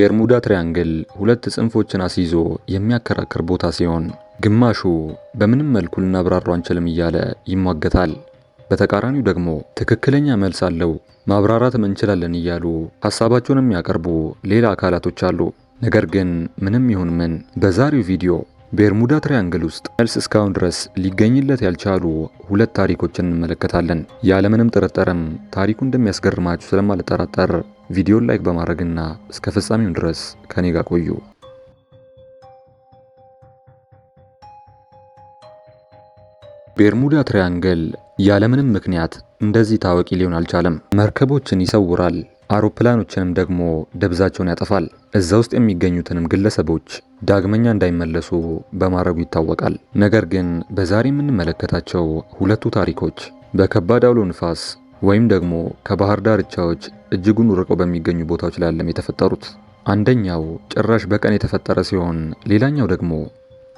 ቤርሙዳ ትሪያንግል ሁለት ጽንፎችን አስይዞ የሚያከራክር ቦታ ሲሆን ግማሹ በምንም መልኩ ልናብራራው አንችልም እያለ ይሟገታል። በተቃራኒው ደግሞ ትክክለኛ መልስ አለው ማብራራት እንችላለን እያሉ ሐሳባቸውን የሚያቀርቡ ሌላ አካላቶች አሉ። ነገር ግን ምንም ይሁን ምን በዛሬው ቪዲዮ ቤርሙዳ ትሪያንግል ውስጥ መልስ እስካሁን ድረስ ሊገኝለት ያልቻሉ ሁለት ታሪኮችን እንመለከታለን። ያለምንም ጥርጥርም ታሪኩ እንደሚያስገርማችሁ ስለማልጠራጠር ቪዲዮን ላይክ በማድረግና እስከ ፍጻሜው ድረስ ከኔ ጋር ቆዩ። ቤርሙዳ ትሪያንግል ያለምንም ምክንያት እንደዚህ ታዋቂ ሊሆን አልቻለም። መርከቦችን ይሰውራል፣ አውሮፕላኖችንም ደግሞ ደብዛቸውን ያጠፋል። እዛ ውስጥ የሚገኙትንም ግለሰቦች ዳግመኛ እንዳይመለሱ በማድረጉ ይታወቃል። ነገር ግን በዛሬ የምንመለከታቸው ሁለቱ ታሪኮች በከባድ አውሎ ንፋስ ወይም ደግሞ ከባህር ዳርቻዎች እጅጉን ርቀው በሚገኙ ቦታዎች ላይ የተፈጠሩት። አንደኛው ጭራሽ በቀን የተፈጠረ ሲሆን ሌላኛው ደግሞ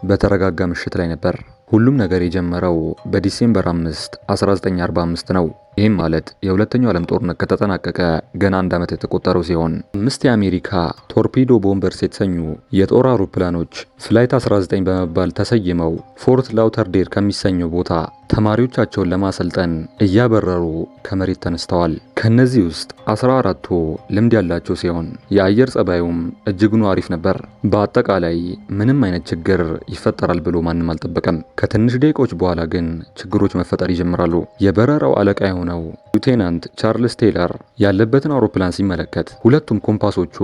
በተረጋጋ ምሽት ላይ ነበር። ሁሉም ነገር የጀመረው በዲሴምበር 5 1945 ነው። ይህም ማለት የሁለተኛው ዓለም ጦርነት ከተጠናቀቀ ገና አንድ ዓመት የተቆጠረው ሲሆን 5 የአሜሪካ ቶርፒዶ ቦምበርስ የተሰኙ የጦር አውሮፕላኖች ፍላይት 19 በመባል ተሰይመው ፎርት ላውተርዴር ከሚሰኘው ቦታ ተማሪዎቻቸውን ለማሰልጠን እያበረሩ ከመሬት ተነስተዋል። ከነዚህ ውስጥ 14ቱ ልምድ ያላቸው ሲሆን የአየር ጸባዩም እጅጉን አሪፍ ነበር። በአጠቃላይ ምንም አይነት ችግር ይፈጠራል ብሎ ማንም አልጠበቀም። ከትንሽ ደቂቃዎች በኋላ ግን ችግሮች መፈጠር ይጀምራሉ። የበረራው አለቃ የሆነው ሊeutenant ቻርልስ ቴይለር ያለበትን አውሮፕላን ሲመለከት ሁለቱም ኮምፓሶቹ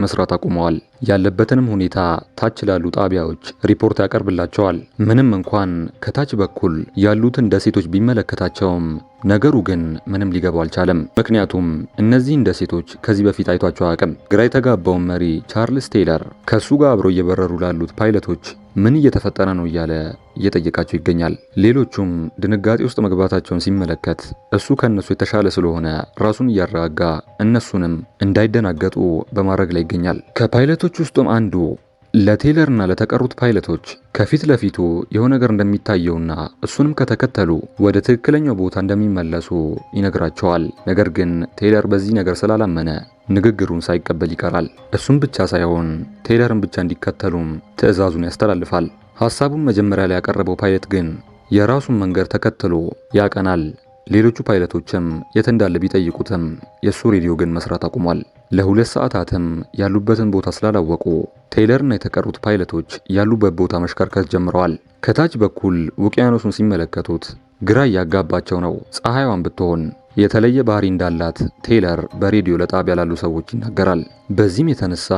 መስራት አቁመዋል። ያለበትንም ሁኔታ ታች ላሉ ጣቢያዎች ሪፖርት ያቀርብላቸዋል። ምንም እንኳን ከታች በኩል ያሉትን ደሴቶች ቢመለከታቸውም ነገሩ ግን ምንም ሊገባው አልቻለም። ምክንያቱም እነዚህን ደሴቶች ከዚህ በፊት አይቷቸው አያውቅም። ግራ የተጋባውን መሪ ቻርልስ ቴይለር ከሱ ጋር አብረው እየበረሩ ላሉት ፓይለቶች ምን እየተፈጠረ ነው እያለ እየጠየቃቸው ይገኛል። ሌሎቹም ድንጋጤ ውስጥ መግባታቸውን ሲመለከት እሱ ከነሱ የተሻለ ስለሆነ ራሱን እያረጋጋ እነሱንም እንዳይደናገጡ በማድረግ ላይ ይገኛል። ከፓይለቶች ውስጥም አንዱ ለቴይለርና ለተቀሩት ፓይለቶች ከፊት ለፊቱ የሆነ ነገር እንደሚታየውና እሱንም ከተከተሉ ወደ ትክክለኛው ቦታ እንደሚመለሱ ይነግራቸዋል። ነገር ግን ቴይለር በዚህ ነገር ስላላመነ ንግግሩን ሳይቀበል ይቀራል። እሱም ብቻ ሳይሆን ቴይለርን ብቻ እንዲከተሉም ትዕዛዙን ያስተላልፋል። ሐሳቡን መጀመሪያ ላይ ያቀረበው ፓይለት ግን የራሱን መንገድ ተከትሎ ያቀናል። ሌሎቹ ፓይለቶችም የት እንዳለ ቢጠይቁትም የሱ ሬዲዮ ግን መስራት አቁሟል። ለ2 ሰዓታትም ያሉበትን ቦታ ስላላወቁ ቴይለርና የተቀሩት ፓይለቶች ያሉበት ቦታ መሽከርከር ጀምረዋል። ከታች በኩል ውቅያኖሱን ሲመለከቱት ግራ እያጋባቸው ነው። ፀሐይዋን ብትሆን የተለየ ባህሪ እንዳላት ቴይለር በሬዲዮ ለጣቢያ ላሉ ሰዎች ይናገራል። በዚህም የተነሳ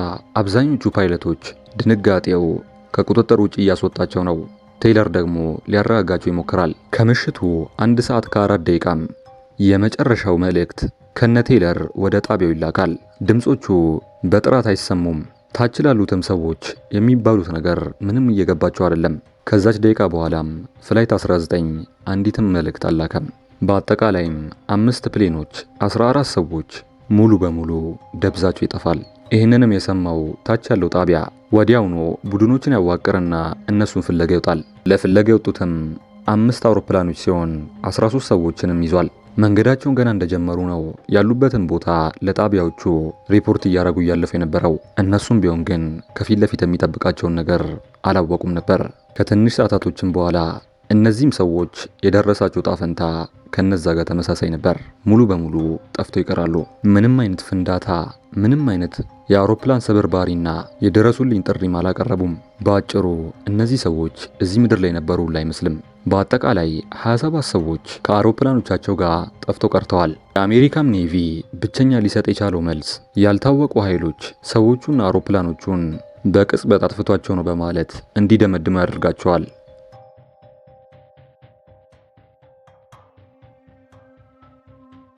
አብዛኞቹ ፓይለቶች ድንጋጤው ከቁጥጥር ውጪ እያስወጣቸው ነው። ቴይለር ደግሞ ሊያረጋጋቸው ይሞክራል። ከምሽቱ 1 ሰዓት ከ4 ደቂቃም የመጨረሻው መልእክት ከነ ቴይለር ወደ ጣቢያው ይላካል። ድምጾቹ በጥራት አይሰሙም። ታች ላሉትም ሰዎች የሚባሉት ነገር ምንም እየገባቸው አይደለም። ከዛች ደቂቃ በኋላም ፍላይት 19 አንዲትም መልእክት አላከም። በአጠቃላይም 5 ፕሌኖች 14 ሰዎች ሙሉ በሙሉ ደብዛቸው ይጠፋል። ይህንንም የሰማው ታች ያለው ጣቢያ ወዲያውኑ ቡድኖችን ያዋቅርና እነሱን ፍለጋ ይወጣል። ለፍለጋ የወጡትም 5 አውሮፕላኖች ሲሆን 13 ሰዎችንም ይዟል። መንገዳቸውን ገና እንደጀመሩ ነው ያሉበትን ቦታ ለጣቢያዎቹ ሪፖርት እያደረጉ እያለፉ የነበረው። እነሱም ቢሆን ግን ከፊት ለፊት የሚጠብቃቸውን ነገር አላወቁም ነበር። ከትንሽ ሰዓታቶችም በኋላ እነዚህም ሰዎች የደረሳቸው ጣፈንታ ከነዛ ጋር ተመሳሳይ ነበር። ሙሉ በሙሉ ጠፍተው ይቀራሉ። ምንም አይነት ፍንዳታ፣ ምንም አይነት የአውሮፕላን ስብርባሪና የደረሱልኝ ጥሪም አላቀረቡም። በአጭሩ እነዚህ ሰዎች እዚህ ምድር ላይ ነበሩ አይመስልም። በአጠቃላይ 27 ሰዎች ከአውሮፕላኖቻቸው ጋር ጠፍተው ቀርተዋል። የአሜሪካም ኔቪ ብቸኛ ሊሰጥ የቻለው መልስ ያልታወቁ ኃይሎች ሰዎቹና አውሮፕላኖቹን በቅጽበት አጥፍቷቸው ነው በማለት እንዲደመድሙ ያደርጋቸዋል።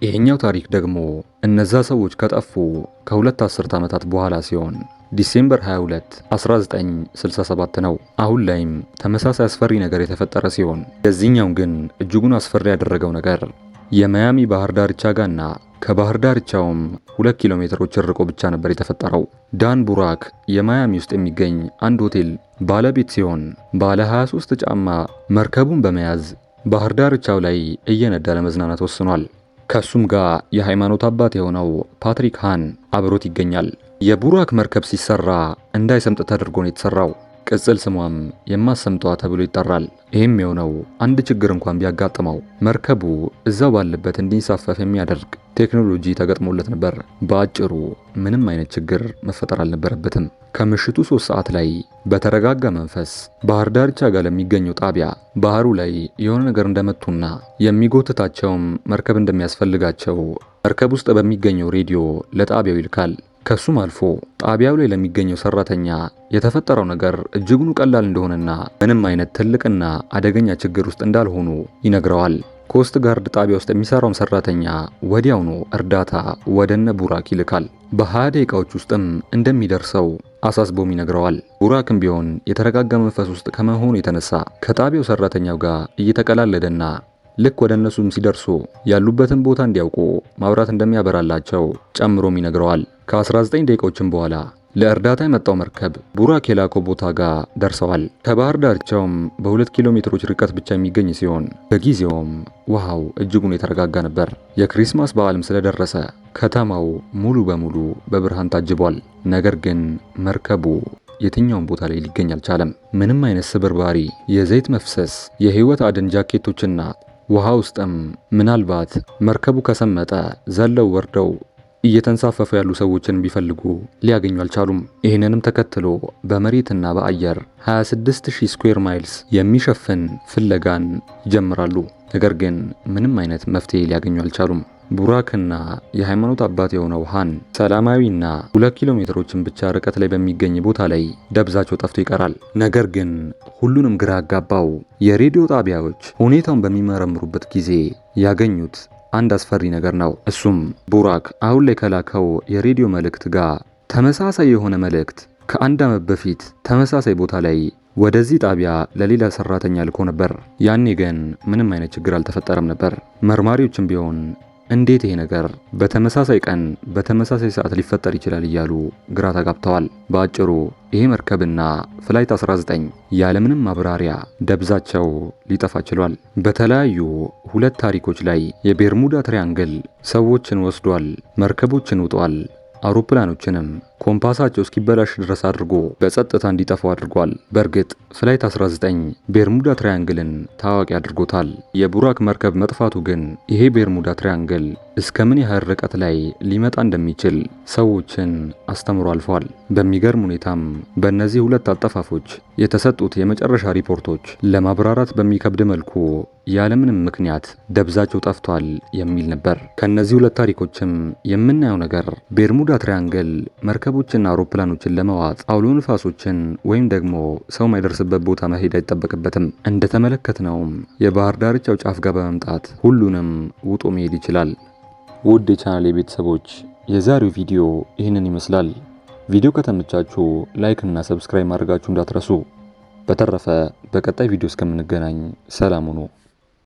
ይሄኛው ታሪክ ደግሞ እነዛ ሰዎች ከጠፉ ከ2 አስርት ዓመታት በኋላ ሲሆን ዲሴምበር 22 1967 ነው። አሁን ላይም ተመሳሳይ አስፈሪ ነገር የተፈጠረ ሲሆን የዚህኛው ግን እጅጉን አስፈሪ ያደረገው ነገር የማያሚ ባህር ዳርቻ ጋርና ከባህር ዳርቻውም 2 ኪሎ ሜትሮች ርቆ ብቻ ነበር የተፈጠረው። ዳን ቡራክ የማያሚ ውስጥ የሚገኝ አንድ ሆቴል ባለቤት ሲሆን ባለ 23 ጫማ መርከቡን በመያዝ ባህር ዳርቻው ላይ እየነዳ ለመዝናናት ወስኗል። ከሱም ጋር የሃይማኖት አባት የሆነው ፓትሪክ ሃን አብሮት ይገኛል። የቡራክ መርከብ ሲሰራ እንዳይሰምጥ ተደርጎ ነው የተሰራው። ቅጽል ስሟም የማሰምጧ ተብሎ ይጠራል። ይህም የሆነው አንድ ችግር እንኳን ቢያጋጥመው መርከቡ እዛው ባለበት እንዲንሳፈፍ የሚያደርግ ቴክኖሎጂ ተገጥሞለት ነበር። በአጭሩ ምንም አይነት ችግር መፈጠር አልነበረበትም። ከምሽቱ 3 ሰዓት ላይ በተረጋጋ መንፈስ ባህር ዳርቻ ጋር ለሚገኘው ጣቢያ ባህሩ ላይ የሆነ ነገር እንደመቱና የሚጎትታቸውም መርከብ እንደሚያስፈልጋቸው መርከብ ውስጥ በሚገኘው ሬዲዮ ለጣቢያው ይልካል። ከሱም አልፎ ጣቢያው ላይ ለሚገኘው ሰራተኛ የተፈጠረው ነገር እጅጉን ቀላል እንደሆነና ምንም አይነት ትልቅና አደገኛ ችግር ውስጥ እንዳልሆኑ ይነግረዋል። ኮስት ጋርድ ጣቢያ ውስጥ የሚሰራውን ሰራተኛ ወዲያውኑ እርዳታ ወደነ ቡራክ ይልካል። በ20 ደቂቃዎች ውስጥም እንደሚደርሰው አሳስቦም ይነግረዋል። ቡራክም ቢሆን የተረጋጋ መንፈስ ውስጥ ከመሆኑ የተነሳ ከጣቢያው ሰራተኛው ጋር እየተቀላለደና ልክ ወደ እነሱም ሲደርሱ ያሉበትን ቦታ እንዲያውቁ ማብራት እንደሚያበራላቸው ጨምሮም ይነግረዋል። ከ19 ደቂቃዎችም በኋላ ለእርዳታ የመጣው መርከብ ቡራክ የላከው ቦታ ጋር ደርሰዋል። ከባህር ዳርቻውም በ2 ኪሎ ሜትሮች ርቀት ብቻ የሚገኝ ሲሆን በጊዜውም ውሃው እጅጉን የተረጋጋ ነበር። የክሪስማስ በዓልም ስለደረሰ ከተማው ሙሉ በሙሉ በብርሃን ታጅቧል። ነገር ግን መርከቡ የትኛውን ቦታ ላይ ሊገኝ አልቻለም። ምንም አይነት ስብርባሪ፣ የዘይት መፍሰስ፣ የህይወት አድን ጃኬቶችና ውሃ ውስጥም ምናልባት መርከቡ ከሰመጠ ዘለው ወርደው እየተንሳፈፉ ያሉ ሰዎችን ቢፈልጉ ሊያገኙ አልቻሉም። ይህንንም ተከትሎ በመሬትና በአየር 26000 ስኩዌር ማይልስ የሚሸፍን ፍለጋን ይጀምራሉ። ነገር ግን ምንም አይነት መፍትሄ ሊያገኙ አልቻሉም። ቡራክና የሃይማኖት አባት የሆነው ሃን ሰላማዊና 2 ኪሎ ሜትሮችን ብቻ ርቀት ላይ በሚገኝ ቦታ ላይ ደብዛቸው ጠፍቶ ይቀራል። ነገር ግን ሁሉንም ግራ ያጋባው የሬዲዮ ጣቢያዎች ሁኔታውን በሚመረምሩበት ጊዜ ያገኙት አንድ አስፈሪ ነገር ነው። እሱም ቡራክ አሁን ላይ ከላከው የሬዲዮ መልእክት ጋር ተመሳሳይ የሆነ መልእክት ከ1 ዓመት በፊት ተመሳሳይ ቦታ ላይ ወደዚህ ጣቢያ ለሌላ ሰራተኛ ልኮ ነበር። ያኔ ግን ምንም አይነት ችግር አልተፈጠረም ነበር። መርማሪዎችም ቢሆን እንዴት ይሄ ነገር በተመሳሳይ ቀን በተመሳሳይ ሰዓት ሊፈጠር ይችላል እያሉ ግራ ተጋብተዋል። በአጭሩ ይሄ መርከብና ፍላይት 19 ያለምንም ማብራሪያ ደብዛቸው ሊጠፋ ችሏል። በተለያዩ 2 ታሪኮች ላይ የቤርሙዳ ትሪያንግል ሰዎችን ወስዷል፣ መርከቦችን ውጧል፣ አውሮፕላኖችንም ኮምፓሳቸው እስኪበላሽ ድረስ አድርጎ በጸጥታ እንዲጠፉ አድርጓል። በእርግጥ ፍላይት 19 ቤርሙዳ ትራያንግልን ታዋቂ አድርጎታል። የቡራክ መርከብ መጥፋቱ ግን ይሄ ቤርሙዳ ትራያንግል እስከምን ያህል ርቀት ላይ ሊመጣ እንደሚችል ሰዎችን አስተምሮ አልፏል። በሚገርም ሁኔታም በእነዚህ 2 አጠፋፎች የተሰጡት የመጨረሻ ሪፖርቶች ለማብራራት በሚከብድ መልኩ ያለምንም ምክንያት ደብዛቸው ጠፍቷል የሚል ነበር። ከነዚህ 2 ታሪኮችም የምናየው ነገር ቤርሙዳ ትራያንግል መርከቦችና አውሮፕላኖችን ለመዋጥ አውሎ ንፋሶችን ወይም ደግሞ ሰው ማይደርስበት ቦታ መሄድ አይጠበቅበትም። እንደተመለከትነውም የባህር ዳርቻው ጫፍ ጋር በመምጣት ሁሉንም ውጦ መሄድ ይችላል። ውድ የቻናሌ ቤተሰቦች የዛሬው ቪዲዮ ይህንን ይመስላል። ቪዲዮ ከተመቻችሁ ላይክ እና ሰብስክራይብ ማድረጋችሁ እንዳትረሱ። በተረፈ በቀጣይ ቪዲዮ እስከምንገናኝ ሰላም ሁኑ።